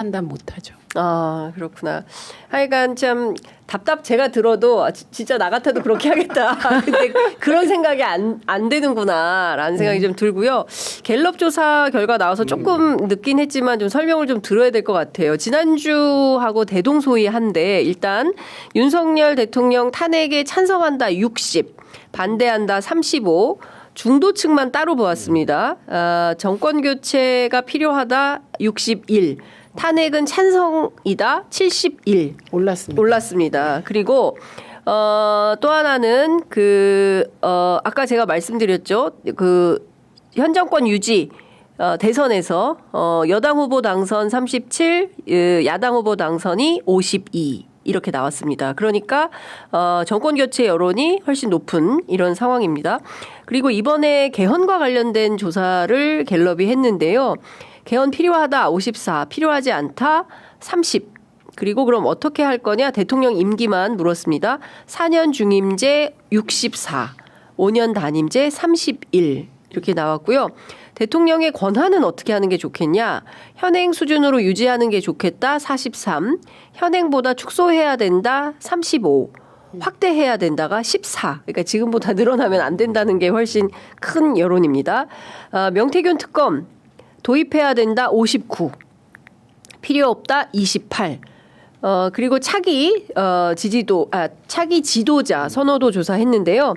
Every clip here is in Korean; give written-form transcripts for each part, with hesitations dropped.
판단 못하죠. 아, 그렇구나. 하여간 참 제가 들어도 진짜 나 같아도 그렇게 하겠다. 근데 그런 생각이 안 되는구나라는 생각이 좀 들고요. 갤럽 조사 결과 나와서 조금 늦긴 했지만 좀 설명을 좀 들어야 될 것 같아요. 지난주하고 대동소이한데 일단 윤석열 대통령 탄핵에 찬성한다 60, 반대한다 35, 중도층만 따로 보았습니다. 정권 교체가 필요하다 61, 탄핵은 찬성이다 71 올랐습니다. 그리고 또 하나는 아까 제가 말씀드렸죠. 현 정권 유지 대선에서 여당 후보 당선 37, 야당 후보 당선이 52 이렇게 나왔습니다. 그러니까 정권 교체 여론이 훨씬 높은 이런 상황입니다. 그리고 이번에 개헌과 관련된 조사를 갤럽이 했는데요. 개헌 필요하다 54, 필요하지 않다 30. 그리고 그럼 어떻게 할 거냐? 대통령 임기만 물었습니다. 4년 중임제 64, 5년 단임제 31 이렇게 나왔고요. 대통령의 권한은 어떻게 하는 게 좋겠냐? 현행 수준으로 유지하는 게 좋겠다 43, 현행보다 축소해야 된다 35, 확대해야 된다가 14. 그러니까 지금보다 늘어나면 안 된다는 게 훨씬 큰 여론입니다. 명태균 특검 도입해야 된다 59, 필요 없다 28. 그리고 차기 지도자 선호도 조사했는데요.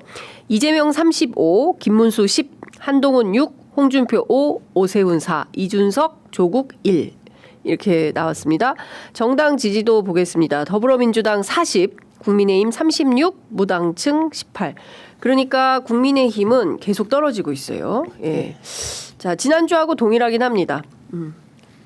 이재명 35, 김문수 10, 한동훈 6, 홍준표 5, 오세훈 4, 이준석, 조국 1 이렇게 나왔습니다. 정당 지지도 보겠습니다. 더불어민주당 40, 국민의힘 36, 무당층 18. 그러니까 국민의힘은 계속 떨어지고 있어요. 예. 자, 지난주하고 동일하긴 합니다.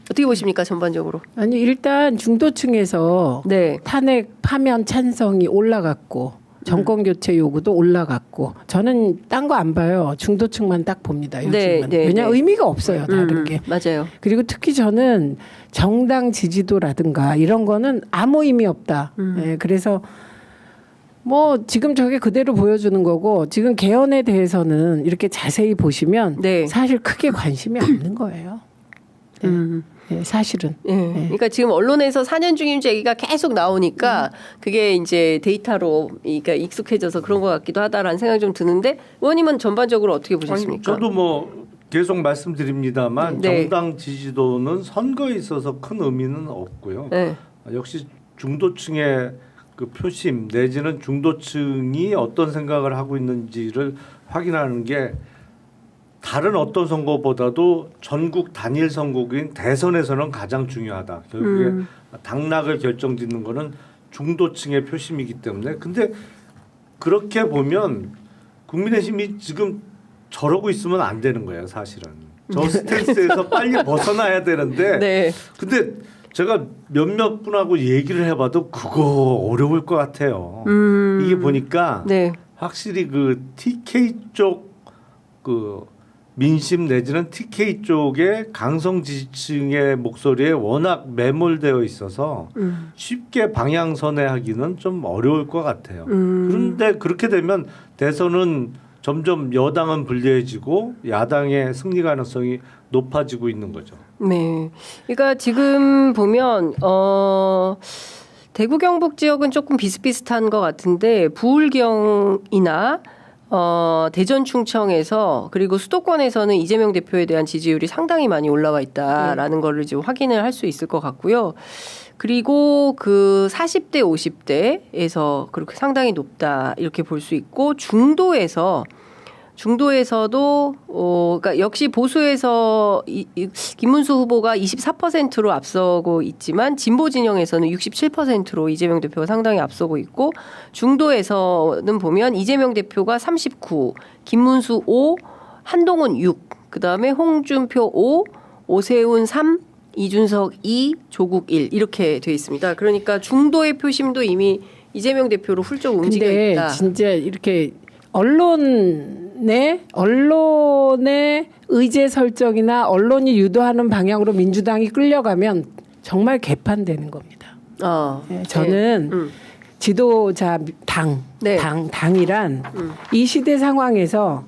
어떻게 보십니까 전반적으로? 아니 일단 중도층에서 네. 탄핵 파면 찬성이 올라갔고 정권 교체 요구도 올라갔고 저는 딴 거 안 봐요. 중도층만 딱 봅니다. 요즘은. 네, 왜냐 의미가 없어요. 다른 게. 맞아요. 그리고 특히 저는 정당 지지도라든가 이런 거는 아무 의미 없다. 네, 그래서 뭐 지금 저게 그대로 보여주는 거고 지금 개헌에 대해서는 이렇게 자세히 보시면 네. 사실 크게 관심이 없는 거예요. 네. 네, 사실은. 네. 네. 그러니까 지금 언론에서 4년 중임제 얘기가 계속 나오니까 그게 이제 데이터로 그러니까 익숙해져서 그런 것 같기도 하다라는 생각이 좀 드는데 의원님은 전반적으로 어떻게 보셨습니까? 저도 뭐 계속 말씀드립니다만 네. 정당 지지도는 선거에 있어서 큰 의미는 없고요. 네. 역시 중도층의 그 표심 내지는 중도층이 어떤 생각을 하고 있는지를 확인하는 게 다른 어떤 선거보다도 전국 단일 선거구인 대선에서는 가장 중요하다. 결국에 당락을 결정짓는 거는 중도층의 표심이기 때문에. 근데 그렇게 보면 국민의힘이 지금 저러고 있으면 안 되는 거예요, 사실은. 저 스탠스에서 빨리 벗어나야 되는데. 네. 근데 제가 몇몇 분하고 얘기를 해봐도 그거 어려울 것 같아요. 이게 보니까 네. 확실히 그 TK 쪽 민심 내지는 TK 쪽의 강성 지지층의 목소리에 워낙 매몰되어 있어서 쉽게 방향선회하기는 좀 어려울 것 같아요. 그런데 그렇게 되면 대선은 점점 여당은 불리해지고 야당의 승리 가능성이 높아지고 있는 거죠. 네. 그러니까 지금 보면 대구 경북 지역은 조금 비슷비슷한 것 같은데 부울경이나 대전 충청에서 그리고 수도권에서는 이재명 대표에 대한 지지율이 상당히 많이 올라와 있다라는 거를 지금 확인을 할 수 있을 것 같고요. 그리고 그 40대 50대에서 그렇게 상당히 높다 이렇게 볼 수 있고 중도에서도 그러니까 역시 보수에서 김문수 후보가 24%로 앞서고 있지만 진보 진영에서는 67%로 이재명 대표가 상당히 앞서고 있고 중도에서는 보면 이재명 대표가 39, 김문수 5, 한동훈 6, 그다음에 홍준표 5, 오세훈 3, 이준석 2, 조국 1 이렇게 돼 있습니다. 그러니까 중도의 표심도 이미 이재명 대표로 훌쩍 움직여 있다. 근데 진짜 이렇게 언론의 의제 설정이나 언론이 유도하는 방향으로 민주당이 끌려가면 정말 개판되는 겁니다. 네, 저는 지도자 당이란 이 시대 상황에서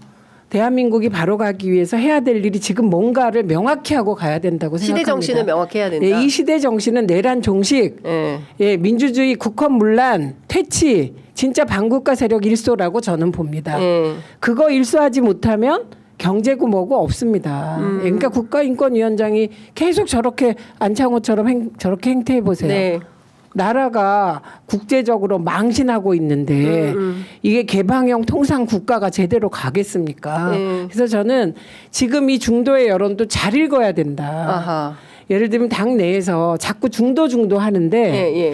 대한민국이 바로 가기 위해서 해야 될 일이 지금 뭔가를 명확히 하고 가야 된다고 시대 생각합니다. 정신을 명확해야 된다. 예, 이 시대 정신은 내란 종식, 예. 예, 민주주의 국헌 문란, 퇴치, 진짜 반국가 세력 일소라고 저는 봅니다. 예. 그거 일소하지 못하면 경제고 뭐고 없습니다. 예, 그러니까 국가인권위원장이 계속 저렇게 안창호처럼 저렇게 행태해 보세요. 네. 나라가 국제적으로 망신하고 있는데 이게 개방형 통상 국가가 제대로 가겠습니까? 그래서 저는 지금 이 중도의 여론도 잘 읽어야 된다. 아하. 예를 들면 당 내에서 자꾸 중도 하는데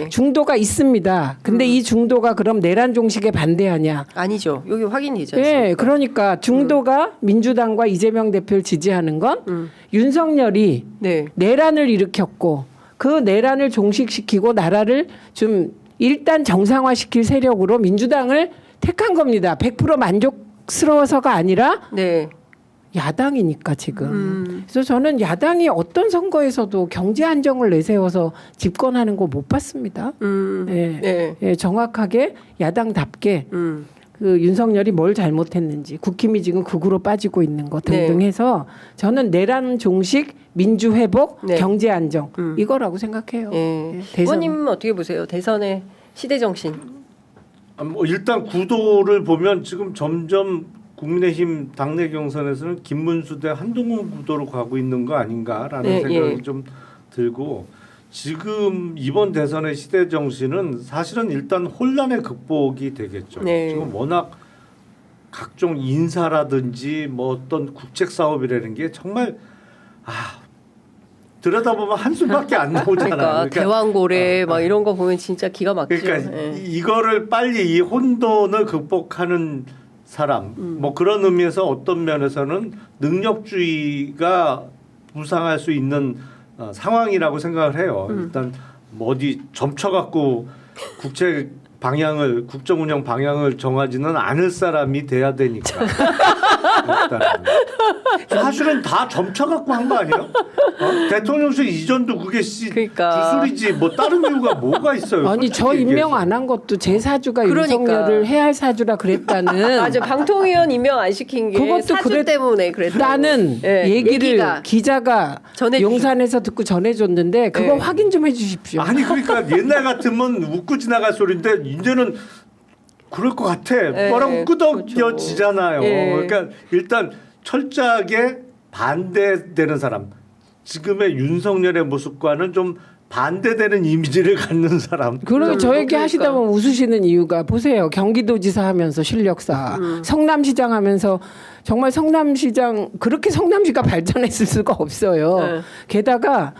예. 중도가 있습니다. 근데 이 중도가 그럼 내란 종식에 반대하냐? 아니죠. 여기 확인되죠. 예, 그러니까 중도가 민주당과 이재명 대표를 지지하는 건 윤석열이 네. 내란을 일으켰고 그 내란을 종식시키고 나라를 좀 일단 정상화시킬 세력으로 민주당을 택한 겁니다. 100% 만족스러워서가 아니라 네. 야당이니까 지금. 그래서 저는 야당이 어떤 선거에서도 경제 안정을 내세워서 집권하는 거 못 봤습니다. 예, 네. 예, 정확하게 야당답게 그 윤석열이 뭘 잘못했는지 국힘이 지금 극으로 빠지고 있는 거 등등 네. 해서 저는 내란 종식, 민주 회복, 네. 경제 안정 이거라고 생각해요. 예. 예, 대선. 의원님 어떻게 보세요? 대선의 시대 정신. 뭐 일단 구도를 보면 지금 점점 국민의힘 당내 경선에서는 김문수 대 한동훈 구도로 가고 있는 거 아닌가라는 네, 생각이 예. 좀 들고 지금 이번 대선의 시대 정신은 사실은 일단 혼란의 극복이 되겠죠. 네. 지금 워낙 각종 인사라든지 뭐 어떤 국책 사업이라는 게 정말 들여다보면 한숨밖에 안 나오잖아요. 그러니까 대왕고래 막 이런 거 보면 진짜 기가 막히죠. 그러니까 예. 이거를 빨리 이 혼돈을 극복하는 사람 뭐 그런 의미에서 어떤 면에서는 능력주의가 부상할 수 있는 상황이라고 생각을 해요. 일단 뭐 어디 점쳐갖고 국책 방향을 국정 운영 방향을 정하지는 않을 사람이 돼야 되니까. 일단은. 사실은 다 점쳐갖고 한 거 아니에요? 대통령실 이전도 그게 그러니까. 주술이지 뭐 다른 이유가 뭐가 있어요? 아니 저 솔직히 임명 얘기해서. 안 한 것도 제 사주가 그러니까. 윤석열을 해야 할 사주라 그랬다는 맞아. 방통위원 임명 안 시킨 게 그것도 사주 때문에 그랬다고. 라는 예, 얘기를 얘기가. 기자가 전해주셨- 용산에서 듣고 전해줬는데 그거 예. 확인 좀 해주십시오. 아니 그러니까 옛날 같으면 웃고 지나갈 소리인데 이제는 그럴 것 같아. 예, 뭐라고 끄덕여지잖아요. 예. 그러니까 일단 철저하게 반대되는 사람. 지금의 윤석열의 모습과는 좀 반대되는 이미지를 갖는 사람. 그러게 저 얘기 그러니까. 하시다 보면 웃으시는 이유가 보세요. 경기도지사 하면서 실력사, 성남시장 하면서 정말 성남시장 그렇게 성남시가 발전했을 수가 없어요. 네. 게다가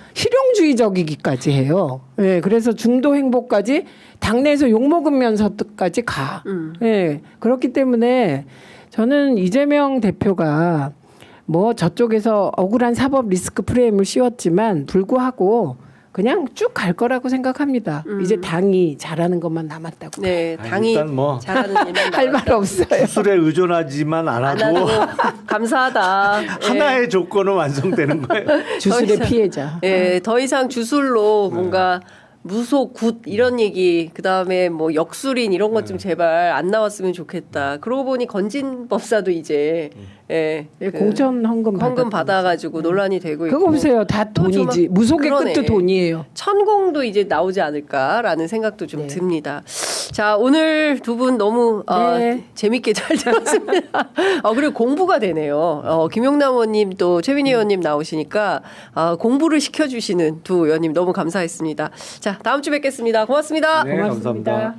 실용주의적이기까지 해요. 예, 그래서 중도 행보까지 당내에서 욕먹으면서까지 가. 예, 그렇기 때문에 저는 이재명 대표가 뭐 저쪽에서 억울한 사법 리스크 프레임을 씌웠지만 불구하고 그냥 쭉 갈 거라고 생각합니다. 이제 당이 잘하는 것만 남았다고. 네, 아니, 당이 일단 뭐 잘하는 일만 할 말 없어요. 주술에 의존하지만 안 않아도 하고 감사하다. 하나의 조건은 완성되는 거예요. 주술의 더 이상- 피해자. 예, 더 이상 주술로 뭔가 무속, 굿 이런 얘기 그다음에 뭐 역술인 이런 것 좀 제발 안 나왔으면 좋겠다. 그러고 보니 건진 법사도 이제 예, 예, 그 공천 헌금 받아가지고 논란이 되고 있고 그거 보세요. 다 또 좀 돈이지. 무속의 그러네. 끝도 돈이에요. 천공도 이제 나오지 않을까라는 생각도 좀 듭니다. 자, 오늘 두 분 너무 네. 재밌게 잘 들었습니다. 그리고 공부가 되네요. 김용남 의원님 또 최민희 의원님 나오시니까 공부를 시켜주시는 두 의원님 너무 감사했습니다. 자, 다음 주 뵙겠습니다. 고맙습니다. 네, 감사합니다.